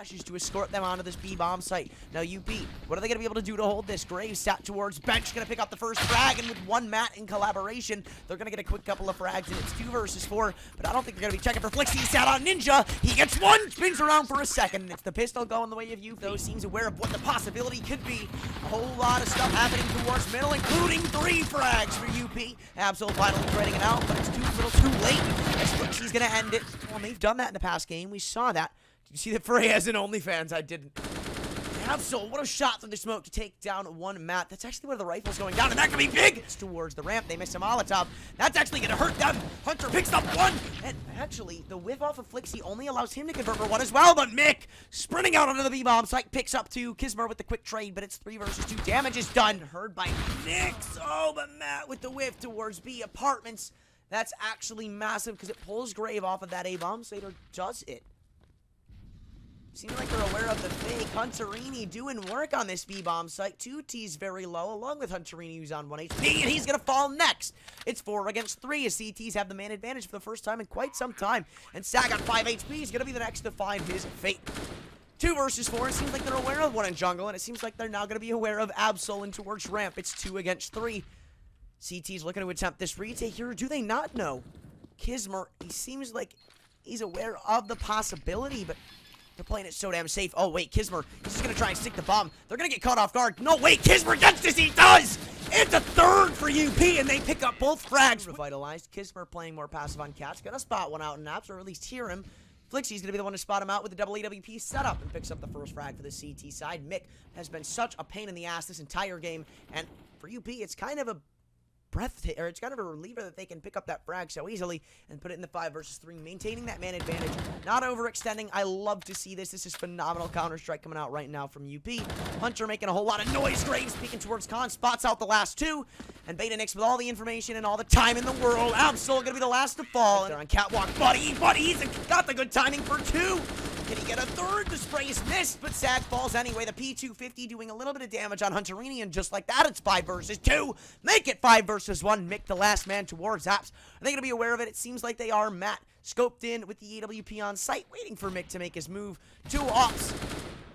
flashes to escort them onto this B-bomb site. Now UP, what are they going to be able to do to hold this? Graves sat towards bench, going to pick up the first frag, and with one Matt in collaboration, they're going to get a quick couple of frags, and it's 2 versus 4, but I don't think they're going to be checking for Flixie. He sat on Ninja, he gets one, spins around for a second, and it's the pistol going the way of UP, though seems aware of what the possibility could be. A whole lot of stuff happening towards middle, including 3 frags for UP. Absol finally trading it out, but it's a little too late, as Flixie's going to end it. Well, they've done that in the past game, we saw that. Did you see that Frey has an OnlyFans? I didn't. Absol, what a shot through the smoke to take down one Matt. That's actually where the rifle's going down, and that could be big! It's towards the ramp. They miss a Molotov. That's actually going to hurt them. Hunter picks up one, and actually, the whiff off of Flixie only allows him to convert for one as well, but Mick, sprinting out onto the B-bomb site, picks up 2. Kismer with the quick trade, but it's 3 versus 2. Damage is done. Heard by Nix. Oh, but Matt with the whiff towards B apartments. That's actually massive, because it pulls Grave off of that A-bomb site, or does it? Seems like they're aware of the fake. Hunterini doing work on this B-bomb site. 2 T's very low, along with Hunterini, who's on 1 HP, and he's going to fall next. It's 4 against 3, as CTs have the man advantage for the first time in quite some time. And Sag on 5 HP is going to be the next to find his fate. 2 versus 4, it seems like they're aware of one in jungle, and it seems like they're now going to be aware of Absol and towards ramp. It's 2 against 3. CT's looking to attempt this retake here. Do they not know? Kismer, he seems like he's aware of the possibility, but they're playing it so damn safe. Oh, wait, Kismer, he's just going to try and stick the bomb. They're going to get caught off guard. No, wait, Kismer gets this. He does. It's a 3rd for UP, and they pick up both frags. Revitalized. Kismer playing more passive on Cats. Going to spot one out in Naps, or at least hear him. Flixie's going to be the one to spot him out with the double AWP setup and picks up the first frag for the CT side. Mick has been such a pain in the ass this entire game, and for UP, it's kind of a it's kind of a reliever that they can pick up that frag so easily and put it in the 5 versus 3, maintaining that man advantage, not overextending. I love to see this. This is phenomenal Counter-Strike coming out right now from UP. Hunter making a whole lot of noise. Graves peeking towards Khan, spots out the last 2, and Beta Nix with all the information and all the time in the world. Absol gonna be the last to fall. They're on catwalk. Buddy, he's got the good timing for 2. Can he get a 3rd? The spray is missed, but Sag falls anyway. The P250 doing a little bit of damage on Hunterini, and just like that, it's 5 versus 2. Make it 5 versus 1. Mick, the last man towards Apps. Are they going to be aware of it? It seems like they are. Matt scoped in with the AWP on site, waiting for Mick to make his move. 2 ops.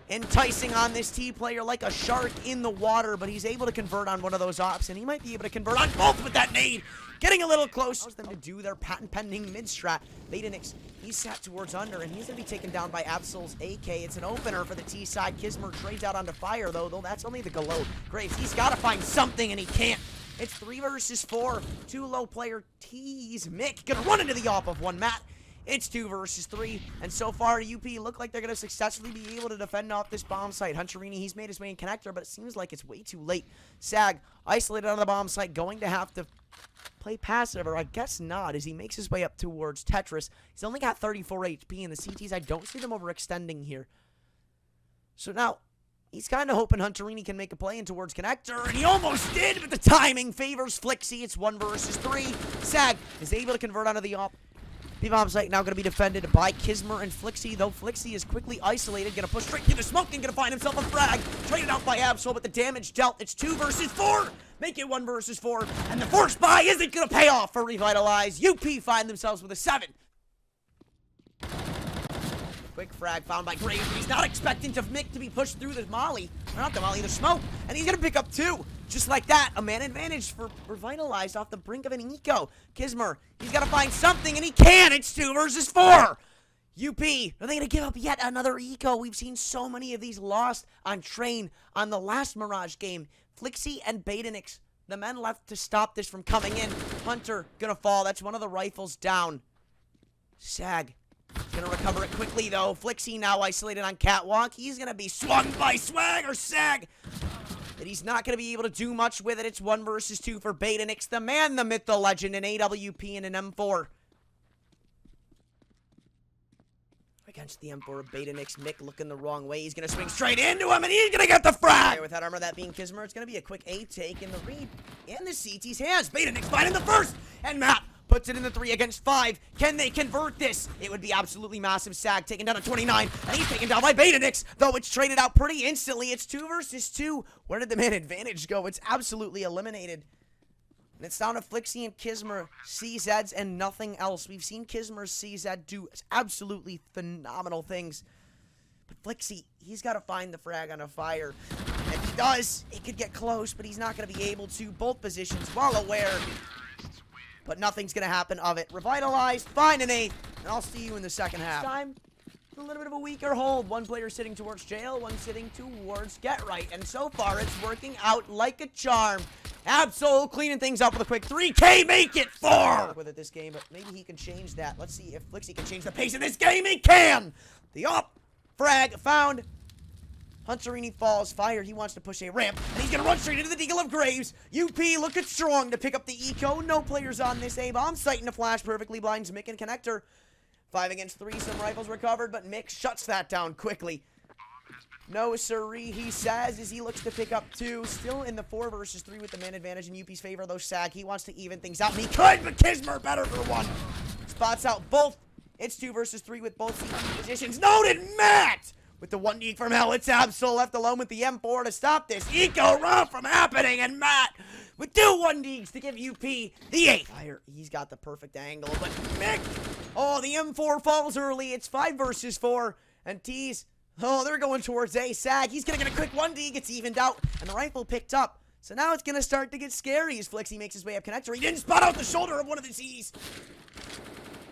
Enticing on this T player like a shark in the water, but he's able to convert on one of those ops, and he might be able to convert on both with that nade. Getting a little close. Allows them to do their patent-pending mid-strat. Beta Nix, he's sat towards under, and he's going to be taken down by Absol's AK. It's an opener for the T side. Kismer trades out onto fire, though that's only the Galo. Graves, he's got to find something, and he can't. It's 3 versus 4. 2 low player T's. Mick going to run into the op of one Matt. It's 2 versus 3, and so far, UP look like they're going to successfully be able to defend off this bomb site. Hunterini, he's made his way in connector, but it seems like it's way too late. Sag, isolated on the bomb site, going to have to play passive, or I guess not, as he makes his way up towards Tetris. He's only got 34 HP, and the CTs, I don't see them overextending here. So now, he's kind of hoping Hunterini can make a play in towards connector, and he almost did, but the timing favors Flixie. It's 1 versus 3. Sag is able to convert onto the op. B-bomb site now going to be defended by Kismer and Flixie, though Flixie is quickly isolated, going to push straight through the smoke and going to find himself a frag. Traded out by Absol, but the damage dealt. It's 2 versus 4. Make it 1 versus 4, and the force buy isn't going to pay off for Revitalized. UP find themselves with a 7. Quick frag found by Graves. He's not expecting Mick to be pushed through the molly. Or not the molly, the smoke. And he's going to pick up 2. Just like that, a man advantage for Revitalized off the brink of an eco. Kismer, he's got to find something, and he can. It's 2 versus 4. UP, are they going to give up yet another eco? We've seen so many of these lost on train on the last Mirage game. Flixie and Beta Nix, the men left to stop this from coming in. Hunter going to fall. That's one of the rifles down. Sag gonna recover it quickly, though. Flixie now isolated on catwalk. He's gonna be swung by Swag or Sag. But he's not gonna be able to do much with it. It's 1 versus 2 for Beta Nix, the man, the myth, the legend, an AWP and an M4. Against the Emperor, Beta Nix, Mick looking the wrong way. He's gonna swing straight into him, and he's gonna get the frag! With that armor, that being Kismer, it's gonna be a quick A take in the read in the CT's hands. Beta Nix finding the first, and Matt puts it in the 3 against 5. Can they convert this? It would be absolutely massive. Sag taken down to 29, and he's taken down by Beta Nix, though it's traded out pretty instantly. It's 2 versus 2. Where did the man advantage go? It's absolutely eliminated. And it's down to Flixie and Kismer, CZs, and nothing else. We've seen Kismer, CZ do absolutely phenomenal things. But Flixie, he's got to find the frag on a fire. If he does, it could get close, but he's not going to be able to. Both positions well aware. But nothing's going to happen of it. Revitalized, find an 8th, and I'll see you in the second half. Time, a little bit of a weaker hold. One player sitting towards jail, one sitting towards get right. And so far, it's working out like a charm. Absol cleaning things up with a quick 3K, make it 4! With it this game, but maybe he can change that. Let's see if Flixie can change the pace of this game. He can! The up frag found. Hunterini falls, fire, he wants to push a ramp, and he's gonna run straight into the Deagle of Graves. UP looking strong to pick up the eco. No players on this A-bomb. Sight in a flash perfectly blinds Mick and Connector. 5 against 3, some rifles recovered, but Mick shuts that down quickly. No siree, he says, as he looks to pick up 2. Still in the 4 versus 3 with the man advantage in UP's favor, though Sag, he wants to even things out, and he could, but Kismer better for 1. Spots out both. It's 2 versus 3 with both CT positions. Noted Matt! With the 1 deke from hell, it's Absol left alone with the M4 to stop this eco run from happening, and Matt with 2 1 dekes to give UP the 8th. Fire, he's got the perfect angle, but Mick, oh, the M4 falls early. It's 5 versus 4, and T's, oh, they're going towards A. Sag, he's gonna get a quick 1 deke, gets evened out, and the rifle picked up. So now it's gonna start to get scary as Flixie makes his way up Connector. He didn't spot out the shoulder of one of the C's.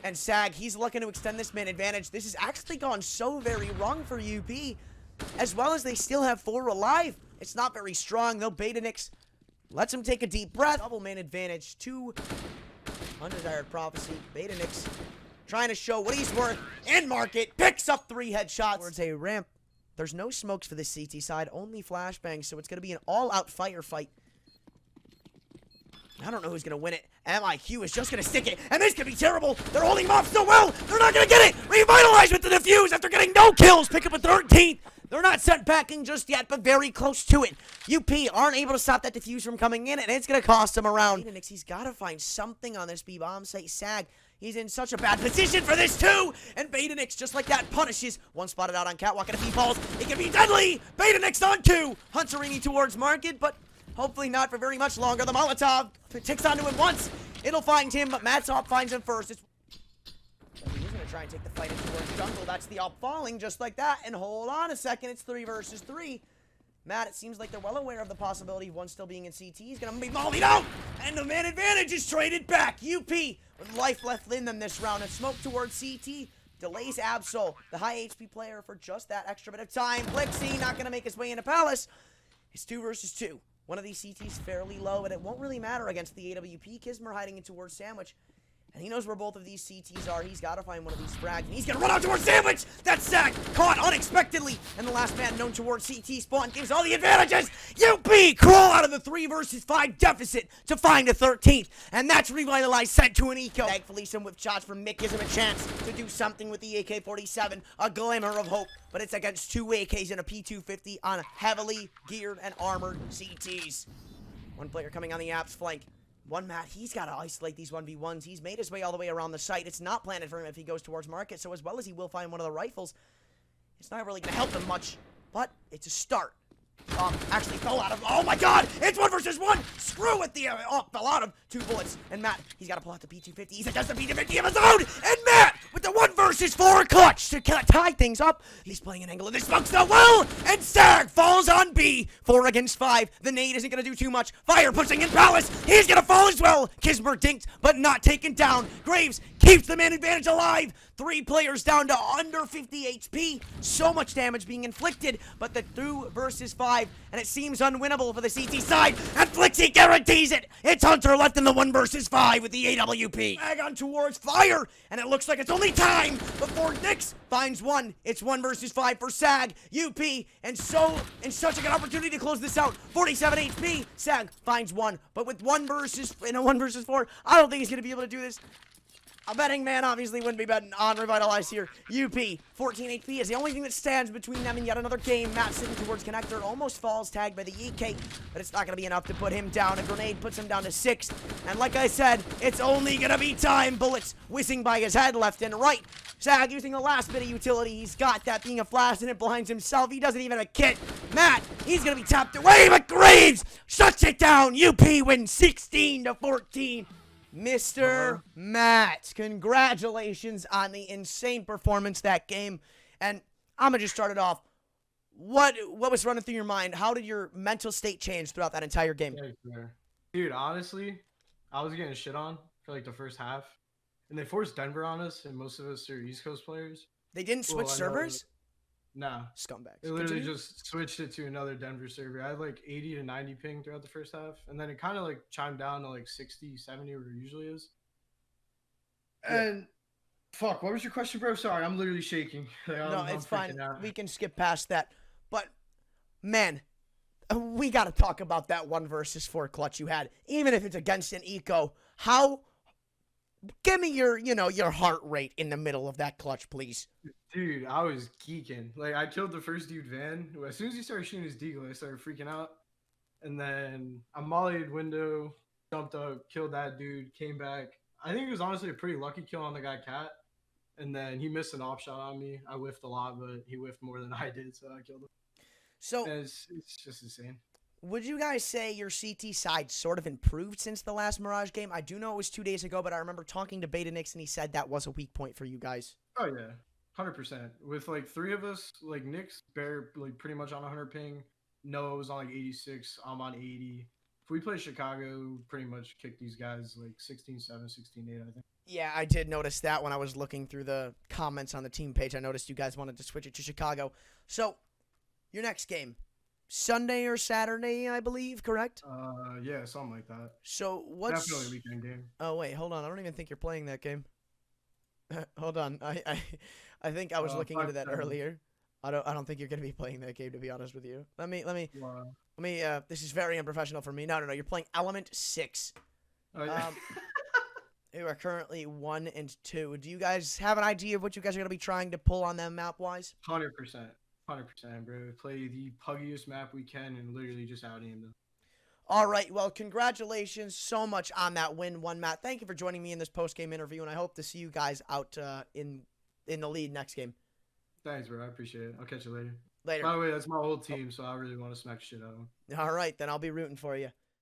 And Sag, he's looking to extend this man advantage. This has actually gone so very wrong for UP, as well as they still have 4 alive. It's not very strong, though. Betanix lets him take a deep breath. Double man advantage to Undesired Prophecy. Betanix trying to show what he's worth in market. Picks up 3 headshots towards a ramp. There's no smokes for this CT side, only flashbangs, so it's going to be an all-out firefight. I don't know who's going to win it. MIQ is just going to stick it, and this could be terrible. They're holding him off so well. They're not going to get it. Revitalized with the defuse after getting no kills. Pick up a 13th. They're not sent packing just yet, but very close to it. UP aren't able to stop that defuse from coming in, and it's going to cost him around. He's got to find something on this B-bomb site. Sag, he's in such a bad position for this too. And Betanix, just like that, punishes. 1 spotted out on Catwalk, and if he falls, it can be deadly. Betanix on 2. Hunterini towards market, but hopefully not for very much longer. The Molotov ticks onto him once. It'll find him, but Matsop finds him first. He's going to try and take the fight into towards jungle. That's the up falling just like that. And hold on a second. It's 3 versus 3. Matt, it seems like they're well aware of the possibility of one still being in CT. He's going to be mollied out. And the man advantage is traded back. UP with life left in them this round. And smoke towards CT. Delays Absol, the high HP player, for just that extra bit of time. Flixie not going to make his way into Palace. It's 2 versus 2. One of these CTs fairly low, and it won't really matter against the AWP. Kismer hiding in towards Sandwich. And he knows where both of these CTs are. He's got to find one of these frags. And he's going to run out towards Sandwich. That's Sag caught unexpectedly. And the last man known towards CT spawn gives all the advantages. UP crawl out of the 3 versus 5 deficit to find a 13th. And that's Revitalized sent to an eco. Thankfully, some whip shots from Mick gives him a chance to do something with the AK-47. A glimmer of hope. But it's against 2 AKs and a P250 on heavily geared and armored CTs. One player coming on the Apps flank. One Matt, he's got to isolate these 1v1s. He's made his way all the way around the site. It's not planted for him if he goes towards market. So as well as he will find one of the rifles, it's not really going to help him much. But it's a start. Actually fell out of, oh my god, it's 1 versus 1. Screw it, the, fell out of 2 bullets. And Matt, he's got to pull out the P250. He's against the P250 of his own. And Matt, with the 1 versus 4 clutch to tie things up. He's playing an angle of this smoke so well. And Sag falls on B. 4 against 5. The nade isn't going to do too much. Fire pushing in Palace. He's going to fall as well. Kismer dinked, but not taken down. Graves keeps the man advantage alive. 3 players down to under 50 HP. So much damage being inflicted, but the 2 versus 5, and it seems unwinnable for the CT side, and Flixie guarantees it. It's Hunter left in the 1 versus 5 with the AWP. Bag on towards Fire, and it looks like it's only time before Nix finds 1. It's 1 versus 5 for Sag, UP, and such a good opportunity to close this out. 47 HP, Sag finds 1, but with 1 versus 4, I don't think he's going to be able to do this. A betting man obviously wouldn't be betting on Revitalized here. UP, 14 HP is the only thing that stands between them and yet another game. Matt sitting towards Connector, almost falls, tagged by the EK, but it's not going to be enough to put him down. A grenade puts him down to 6, and like I said, it's only going to be time. Bullets whizzing by his head left and right. Sag using the last bit of utility he's got, that being a flash, and it blinds himself. He doesn't even have a kit. Matt, he's going to be tapped away, but Graves shuts it down. UP wins 16-14. Mr. Matt, congratulations on the insane performance that game. And I'm gonna just start it off. What was running through your mind? How did your mental state change throughout that entire game? Yeah, sure. Dude, honestly, I was getting shit on for like the first half, and they forced Denver on us, and most of us are East Coast players. They didn't switch Well, I know. servers? Nah, they Scumbags. literally Continue. just switched it to another Denver server. I had like 80 to 90 ping throughout the first half, and then it kind of like chimed down to like 60, 70 where it usually is. Yeah. And fuck, what was your question, bro? Sorry, I'm literally shaking. Like, No, I'm it's fine. freaking out. We can skip past that. But man, we got to talk about that 1 versus 4 clutch you had, even if it's against an eco. How? Give me your heart rate in the middle of that clutch, please. Dude, I was geeking. Like, I killed the first dude, Van. As soon as he started shooting his deagle, I started freaking out. And then I mollied window, jumped up, killed that dude, came back. I think it was honestly a pretty lucky kill on the guy Cat. And then he missed an op shot on me. I whiffed a lot, but he whiffed more than I did, so I killed him. So, And it's just insane. would you guys say your CT side sort of improved since the last Mirage game? I do know it was 2 days ago, but I remember talking to Beta Nix, and he said that was a weak point for you guys. Oh, yeah. 100%. With like 3 of us, like Nick's bare, like pretty much on 100 ping. Noah was on like 86. I'm on 80. If we play Chicago, pretty much kick these guys like 16-7, 16-8, I think. Yeah, I did notice that when I was looking through the comments on the team page. I noticed you guys wanted to switch it to Chicago. So, your next game, Sunday or Saturday, I believe, correct? Yeah, something like that. So, what's... Definitely a weekend game. Oh, wait, hold on. I don't even think you're playing that game. Hold on. I think I was looking into that earlier. I don't think you're going to be playing that game, to be honest with you. Let me this is very unprofessional for me. No, you're playing Element 6. Oh, yeah. You are currently 1 and 2. Do you guys have an idea of what you guys are going to be trying to pull on them map-wise? 100%. 100%, bro. Play the puggiest map we can and literally just out-aim them. All right, well, congratulations so much on that win, one Matt. Thank you for joining me in this post-game interview, and I hope to see you guys out in the lead next game. Thanks, bro. I appreciate it. I'll catch you later. Later. By the way, that's my old team, so I really want to smack shit out of them. All right, then I'll be rooting for you.